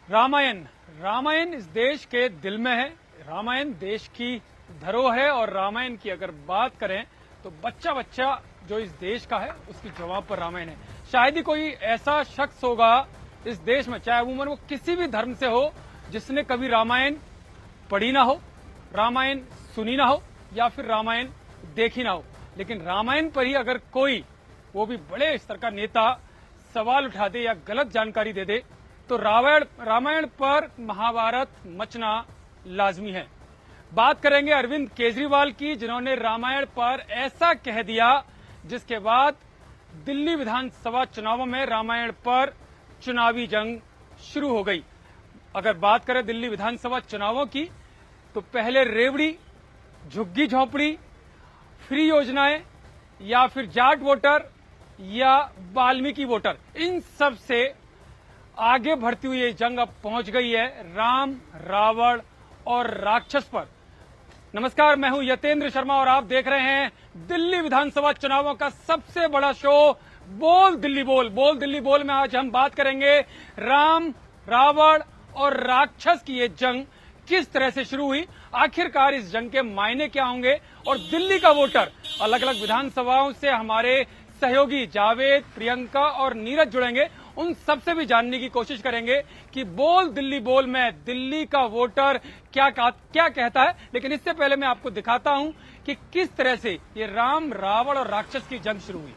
रामायण रामायण इस देश के दिल में है। रामायण देश की धरोहर है और रामायण की अगर बात करें तो बच्चा बच्चा जो इस देश का है उसकी जवाब पर रामायण है। शायद ही कोई ऐसा शख्स होगा इस देश में, चाहे अमूमन वो किसी भी धर्म से हो, जिसने कभी रामायण पढ़ी ना हो, रामायण सुनी ना हो या फिर रामायण देखी ना हो। लेकिन रामायण पर ही अगर कोई, वो भी बड़े स्तर का नेता, सवाल उठा दे या गलत जानकारी दे दे तो रामायण पर महाभारत मचना लाजमी है। बात करेंगे अरविंद केजरीवाल की, जिन्होंने रामायण पर ऐसा कह दिया जिसके बाद दिल्ली विधानसभा चुनावों में रामायण पर चुनावी जंग शुरू हो गई। अगर बात करें दिल्ली विधानसभा चुनावों की तो पहले रेवड़ी, झुग्गी झोंपड़ी, फ्री योजनाएं या फिर जाट वोटर या वाल्मीकि वोटर, इन सब से आगे बढ़ती हुई ये जंग अब पहुंच गई है राम, रावण और राक्षस पर। नमस्कार, मैं हूं यतेंद्र शर्मा और आप देख रहे हैं दिल्ली विधानसभा चुनावों का सबसे बड़ा शो बोल दिल्ली बोल। बोल दिल्ली बोल में आज हम बात करेंगे राम, रावण और राक्षस की ये जंग किस तरह से शुरू हुई, आखिरकार इस जंग के मायने क्या होंगे और दिल्ली का वोटर अलग अलग विधानसभाओं से हमारे सहयोगी जावेद, प्रियंका और नीरज जुड़ेंगे। उन सबसे भी जानने की कोशिश करेंगे कि बोल दिल्ली बोल में दिल्ली का वोटर क्या कहता है। लेकिन इससे पहले मैं आपको दिखाता हूं कि किस तरह से ये राम, रावण और राक्षस की जंग शुरू हुई।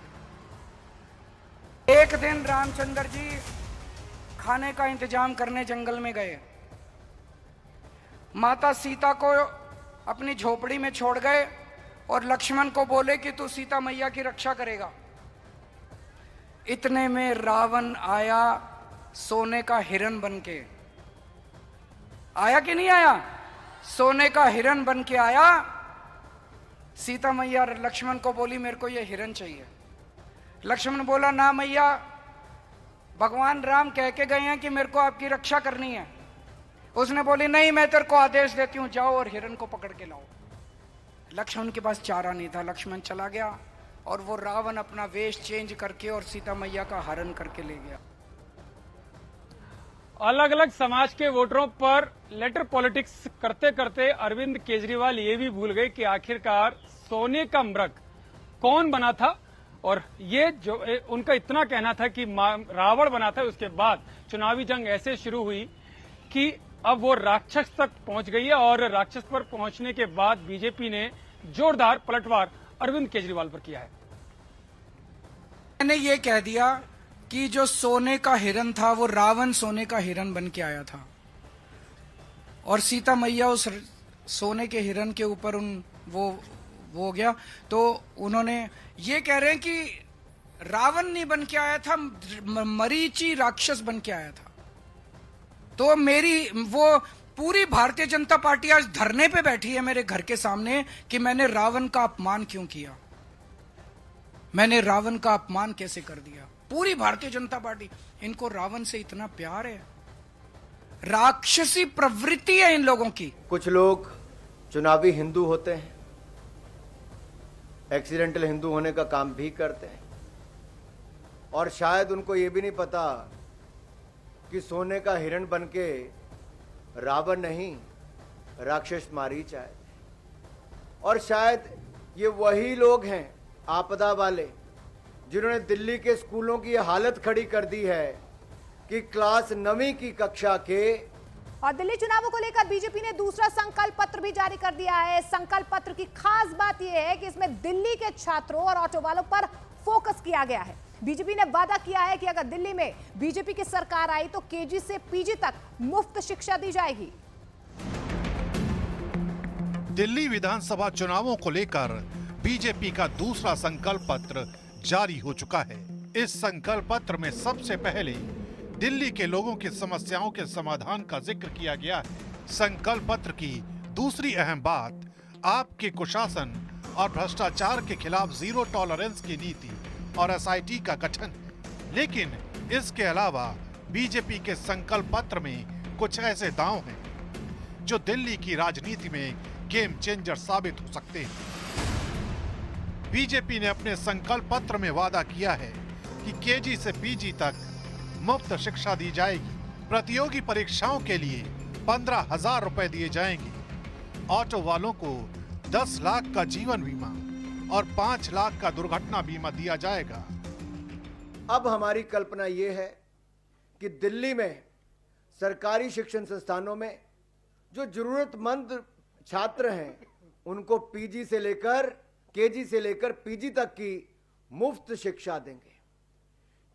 एक दिन रामचंद्र जी खाने का इंतजाम करने जंगल में गए। माता सीता को अपनी झोपड़ी में छोड़ गए और लक्ष्मण को बोले कि तू सीता मैया की रक्षा करेगा। इतने में रावण आया, सोने का हिरण बनके आया कि नहीं आया? सोने का हिरण बनके आया। सीता मैया लक्ष्मण को बोली मेरे को ये हिरण चाहिए। लक्ष्मण बोला ना मैया, भगवान राम कह के गए हैं कि मेरे को आपकी रक्षा करनी है। उसने बोली नहीं, मैं तेरे को आदेश देती हूं, जाओ और हिरण को पकड़ के लाओ। लक्ष्मण के पास चारा नहीं था, लक्ष्मण चला गया और वो रावण अपना वेश चेंज करके और सीता मैया का हरण करके ले गया। अलग अलग समाज के वोटरों पर लेटर पॉलिटिक्स करते करते अरविंद केजरीवाल ये भी भूल गए कि आखिरकार सोने का मृग कौन बना था। और ये जो उनका इतना कहना था कि रावण बना था, उसके बाद चुनावी जंग ऐसे शुरू हुई कि अब वो राक्षस तक पहुंच गई है और राक्षस पर पहुंचने के बाद बीजेपी ने जोरदार पलटवार अरविंद केजरीवाल पर किया है। मैंने ये कह दिया कि जो सोने का हिरण था वो रावण सोने का हिरण बन के आया था और सीता मैया उस सोने के हिरण के ऊपर वो हो गया। तो उन्होंने ये कह रहे हैं कि रावण नहीं बन के आया था, मरीची राक्षस बन के आया था। तो मेरी वो पूरी भारतीय जनता पार्टी आज धरने पे बैठी है मेरे घर के सामने कि मैंने रावण का अपमान क्यों किया, मैंने रावण का अपमान कैसे कर दिया। पूरी भारतीय जनता पार्टी, इनको रावण से इतना प्यार है, राक्षसी प्रवृत्ति है इन लोगों की। कुछ लोग चुनावी हिंदू होते हैं, एक्सीडेंटल हिंदू होने का काम भी करते हैं और शायद उनको ये भी नहीं पता कि सोने का हिरण बनके रावण नहीं, राक्षस मारीच आए। और शायद ये वही लोग हैं आपदा वाले जिन्होंने दिल्ली के स्कूलों की हालत खड़ी कर दी है कि क्लास 9वीं की कक्षा के। और दिल्ली चुनावों को लेकर बीजेपी ने दूसरा संकल्प पत्र भी जारी कर दिया है। संकल्प पत्र की खास बात यह है कि इसमें दिल्ली के छात्रों और ऑटो वालों पर फोकस किया गया है। बीजेपी ने वादा किया है कि अगर दिल्ली में बीजेपी की सरकार आई तो केजी से पीजी तक मुफ्त शिक्षा दी जाएगी। दिल्ली विधानसभा चुनावों को लेकर बीजेपी का दूसरा संकल्प पत्र जारी हो चुका है। इस संकल्प पत्र में सबसे पहले दिल्ली के लोगों की समस्याओं के समाधान का जिक्र किया गया है। संकल्प पत्र की दूसरी अहम बात आपके कुशासन और भ्रष्टाचार के खिलाफ जीरो टॉलरेंस की नीति और एसआईटी का गठन है। लेकिन इसके अलावा बीजेपी के संकल्प पत्र में कुछ ऐसे दांव हैं जो दिल्ली की राजनीति में गेम चेंजर साबित हो सकते हैं। बीजेपी ने अपने संकल्प पत्र में वादा किया है कि केजी से पीजी तक मुफ्त शिक्षा दी जाएगी। प्रतियोगी परीक्षाओं के लिए 15,000 रुपए दिए जाएंगे। ऑटो वालों को 10 लाख का जीवन बीमा और 5 लाख का दुर्घटना बीमा दिया जाएगा। अब हमारी कल्पना ये है कि दिल्ली में सरकारी शिक्षण संस्थानों में जो जरूरतमंद छात्र हैं उनको पीजी से लेकर केजी से लेकर पीजी तक की मुफ्त शिक्षा देंगे।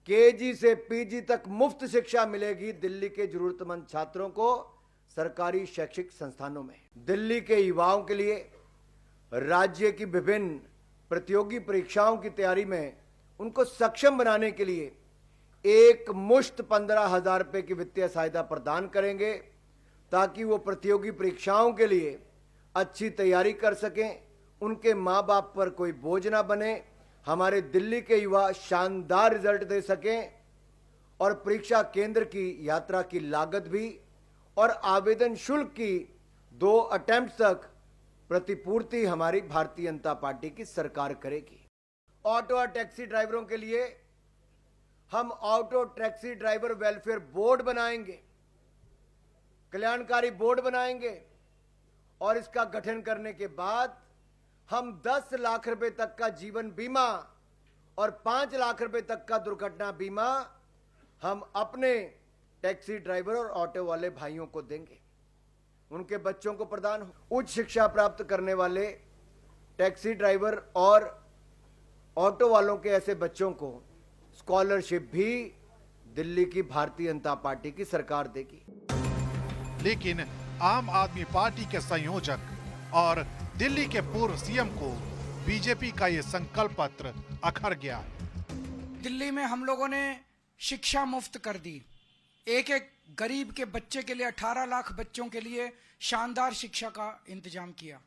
केजी से पीजी तक मुफ्त शिक्षा मिलेगी दिल्ली के जरूरतमंद छात्रों को सरकारी शैक्षिक संस्थानों में। दिल्ली के युवाओं के लिए राज्य की विभिन्न प्रतियोगी परीक्षाओं की तैयारी में उनको सक्षम बनाने के लिए एक मुश्त 15,000 रुपए की वित्तीय सहायता प्रदान करेंगे ताकि वो प्रतियोगी परीक्षाओं के लिए अच्छी तैयारी कर सकें, उनके माँ बाप पर कोई बोझ ना बने, हमारे दिल्ली के युवा शानदार रिजल्ट दे सकें और परीक्षा केंद्र की यात्रा की लागत भी और आवेदन शुल्क की 2 अटेम्प्ट तक प्रतिपूर्ति हमारी भारतीय जनता पार्टी की सरकार करेगी। ऑटो और टैक्सी ड्राइवरों के लिए हम auto taxi driver welfare board बनाएंगे, कल्याणकारी बोर्ड बनाएंगे और इसका गठन करने के बाद हम 10 लाख रुपए तक का जीवन बीमा और 5 लाख रुपए तक का दुर्घटना बीमा हम अपने टैक्सी ड्राइवर और ऑटो वाले भाइयों को देंगे, उनके बच्चों को प्रदान हो। उच्च शिक्षा प्राप्त करने वाले टैक्सी ड्राइवर और ऑटो वालों के ऐसे बच्चों को स्कॉलरशिप भी दिल्ली की भारतीय जनता पार्टी की सरकार देगी। लेकिन आम आदमी पार्टी के संयोजक और दिल्ली के पूर्व सीएम को बीजेपी का ये संकल्प पत्र अखर गया है। दिल्ली में हम लोगों ने शिक्षा मुफ्त कर दी। एक एक गरीब के बच्चे के लिए 18 लाख बच्चों के लिए शानदार शिक्षा का इंतजाम किया।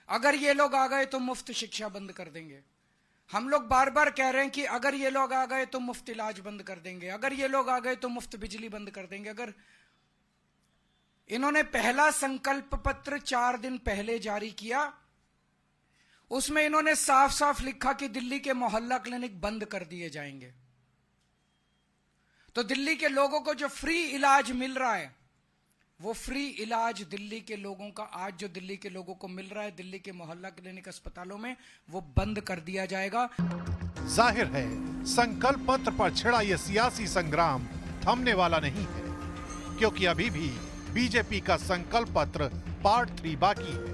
अगर ये लोग आ गए तो मुफ्त शिक्षा बंद कर देंगे। हम लोग बार बार कह रहे हैं कि अगर ये लोग आ गए तो मुफ्त इलाज बंद कर देंगे, अगर ये लोग आ गए तो मुफ्त बिजली बंद कर देंगे। अगर इन्होंने पहला संकल्प पत्र 4 दिन पहले जारी किया, उसमें इन्होंने साफ साफ लिखा कि दिल्ली के मोहल्ला क्लिनिक बंद कर दिए जाएंगे। तो दिल्ली के लोगों को जो फ्री इलाज मिल रहा है, वो फ्री इलाज दिल्ली के लोगों का आज जो दिल्ली के लोगों को मिल रहा है दिल्ली के मोहल्ला क्लिनिक अस्पतालों में, वो बंद कर दिया जाएगा। जाहिर है संकल्प पत्र पर छिड़ा ये सियासी संग्राम थमने वाला नहीं है, क्योंकि अभी भी बीजेपी का संकल्प पत्र पार्ट 3 बाकी है।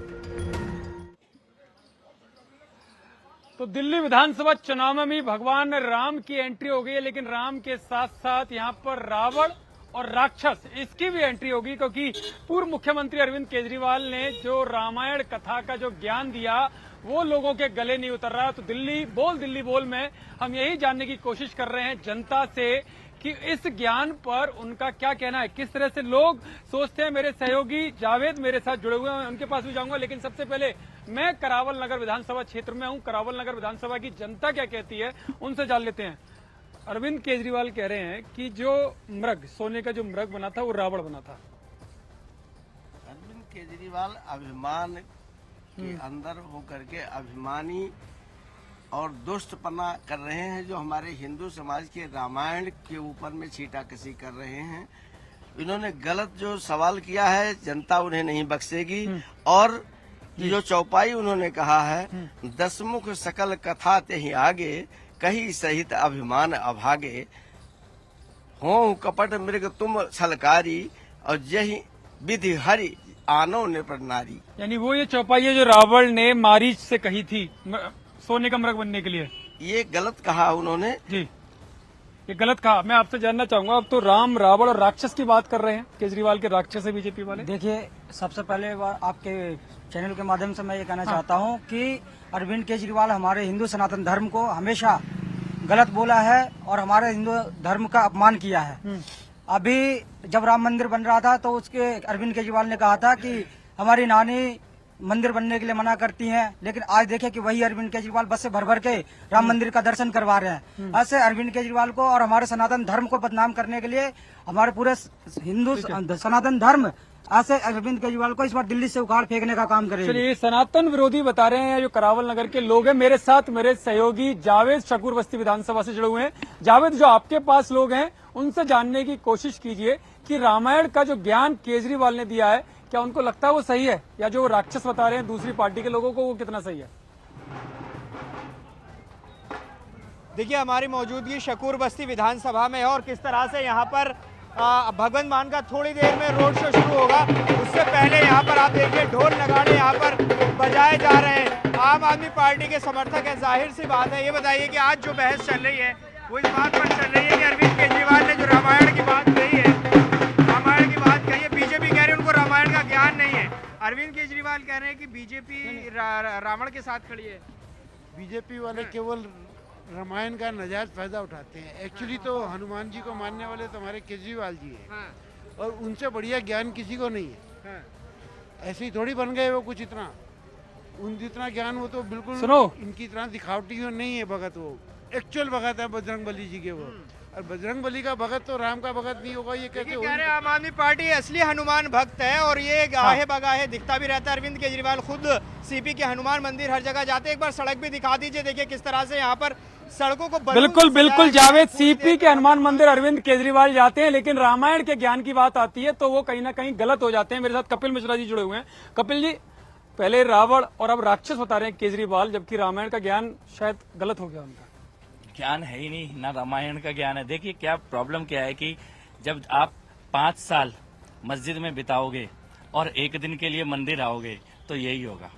तो दिल्ली विधानसभा चुनाव में भी भगवान राम की एंट्री हो गई है, लेकिन राम के साथ साथ यहां पर रावण और राक्षस इसकी भी एंट्री होगी, क्योंकि पूर्व मुख्यमंत्री अरविंद केजरीवाल ने जो रामायण कथा का जो ज्ञान दिया वो लोगों के गले नहीं उतर रहा। तो दिल्ली बोल में हम यही जानने की कोशिश कर रहे हैं जनता से कि इस ज्ञान पर उनका क्या कहना है, किस तरह से लोग सोचते हैं। मेरे सहयोगी जावेद मेरे साथ जुड़े हुए हैं, उनके पास भी जाऊंगा, लेकिन सबसे पहले मैं करावल नगर विधानसभा क्षेत्र में हूं। करावल नगर विधानसभा की जनता क्या कहती है उनसे जान लेते हैं। अरविंद केजरीवाल कह रहे हैं कि जो मृग सोने का जो मृग बना था वो रावण बना था। अरविंद केजरीवाल अभिमान के अंदर होकर के अभिमानी और दुष्टपना कर रहे हैं, जो हमारे हिंदू समाज के रामायण के ऊपर में छींटाकशी कर रहे हैं। इन्होंने गलत जो सवाल किया है जनता उन्हें नहीं बख्शेगी। और जो चौपाई उन्होंने कहा है, 10 मुख सकल कथा ते ही आगे, कही सहित अभिमान अभागे, हो कपट मृग तुम छलकारी, और जही विधि हरि आनो निपट नारी। यानी वो ये चौपाई है जो रावण ने मारीच से कही थी सोने का मृग बनने के लिए, ये गलत कहा उन्होंने जी, ये गलत कहा। मैं आपसे जानना चाहूंगा, अब तो राम रावण और राक्षस की बात कर रहे हैं, केजरीवाल के राक्षस है बीजेपी वाले। देखिए, सबसे पहले आपके चैनल के माध्यम से मैं ये कहना चाहता हूँ कि अरविंद केजरीवाल हमारे हिंदू सनातन धर्म को हमेशा गलत बोला है और हमारे हिंदू धर्म का अपमान किया है। अभी जब राम मंदिर बन रहा था तो उसके अरविंद केजरीवाल ने कहा था कि हमारी नानी मंदिर बनने के लिए मना करती हैं, लेकिन आज देखें कि वही अरविंद केजरीवाल बस से भर भर के राम मंदिर का दर्शन करवा रहे हैं। ऐसे अरविंद केजरीवाल को और हमारे सनातन धर्म को बदनाम करने के लिए हमारे पूरे हिंदू सनातन धर्म ऐसे अरविंद केजरीवाल को इस बार दिल्ली से उखाड़ फेंकने का काम करेंगे। चलिए, नगर विरोधी बता रहे हैं जो करावल नगर के लोग हैं। मेरे साथ मेरे सहयोगी जावेद शकूर बस्ती विधानसभा से जुड़े हुए हैं। जावेद, जो आपके पास लोग हैं उनसे जानने की कोशिश कीजिए कि रामायण का जो ज्ञान केजरीवाल ने दिया है, क्या उनको लगता है वो सही है, या जो राक्षस बता रहे हैं दूसरी पार्टी के लोगों को, वो कितना सही है। देखिए, हमारी मौजूदगी शकूर बस्ती विधानसभा में है और किस तरह से यहाँ पर भगवंत मान का थोड़ी देर में रोड शो शुरू होगा, उससे पहले यहाँ पर आप देखिए ढोल नगाड़े यहाँ पर बजाए जा रहे हैं। आम आदमी पार्टी के समर्थक है, जाहिर सी बात है। ये बताइए कि आज जो बहस चल रही है वो इस बात पर चल रही है कि अरविंद केजरीवाल ने जो रामायण की बात कही है, बीजेपी कह रही है उनको रामायण का ज्ञान नहीं है। अरविंद केजरीवाल कह रहे हैं कि बीजेपी रावण के साथ खड़ी है। बीजेपी वाले केवल रामायण का नाजायज फायदा उठाते हैं। एक्चुअली तो हनुमान जी को मानने वाले तो हमारे केजरीवाल जी हैं, और उनसे बढ़िया ज्ञान किसी को नहीं है। ऐसे ही थोड़ी बन गए वो कुछ इतना, उन जितना ज्ञान वो तो बिल्कुल सुनो, इनकी तरह दिखावटी नहीं है भगत। वो एक्चुअल भगत है बजरंग बली जी के वो, और बजरंग बली का भगत तो राम का भगत नहीं होगा। ये कहते कह रहे हैं आम आदमी पार्टी असली हनुमान भक्त है और ये गाहे बगाहे दिखता भी रहता है। अरविंद केजरीवाल खुद सीपी के हनुमान मंदिर हर जगह जाते हैं। एक बार सड़क भी दिखा दीजिए, देखिए किस तरह से यहाँ पर सड़कों को बिल्कुल बिल्कुल जावेद, सीपी के हनुमान मंदिर अरविंद केजरीवाल जाते हैं, लेकिन रामायण के ज्ञान की बात आती है तो वो कहीं ना कहीं गलत हो जाते हैं। मेरे साथ कपिल मिश्रा जी जुड़े हुए हैं। कपिल जी, पहले रावण और अब राक्षस बता रहे हैं केजरीवाल, जबकि रामायण का ज्ञान शायद गलत हो गया उनका। ज्ञान है ही नहीं ना, रामायण का ज्ञान है। देखिए क्या प्रॉब्लम क्या है कि जब आप 5 साल मस्जिद में बिताओगे और एक दिन के लिए मंदिर आओगे तो यही होगा।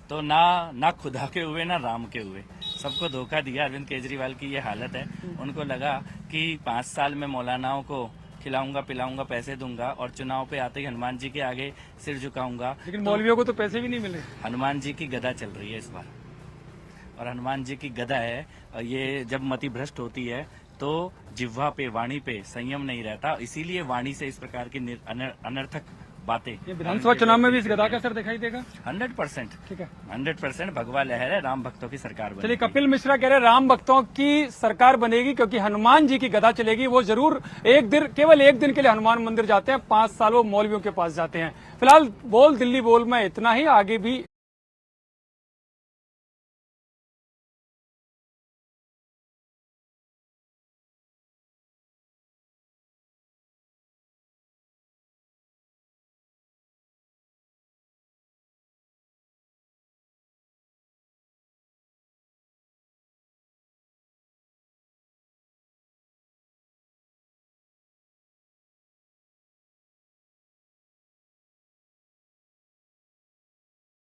तो ना खुदा के हुए ना राम के हुए, सबको धोखा दिया। अरविंद केजरीवाल की ये हालत है। उनको लगा कि 5 साल में मौलानाओं को खिलाऊंगा पिलाऊंगा, पैसे दूंगा और चुनाव पे आते ही हनुमान जी के आगे सिर झुकाऊंगा। लेकिन मौलवियों को तो पैसे भी नहीं मिले। हनुमान जी की गदा चल रही है इस बार, और हनुमान जी की गदा है। ये जब मति भ्रष्ट होती है तो जिह्वा पे, वाणी पे संयम नहीं रहता, इसीलिए वाणी से इस प्रकार की अनर्थक बातें। ये विधानसभा चुनाव में भी इस गदा का असर दिखाई देगा। 100%, ठीक है, 100% भगवा लहर है, राम भक्तों की सरकार बनेगी। चलिए, कपिल मिश्रा कह रहे हैं राम भक्तों की सरकार बनेगी क्योंकि हनुमान जी की गदा चलेगी। वो जरूर केवल एक दिन के लिए हनुमान मंदिर जाते हैं, 5 साल वो मौलवियों के पास जाते हैं। फिलहाल बोल दिल्ली बोल में इतना ही, आगे भी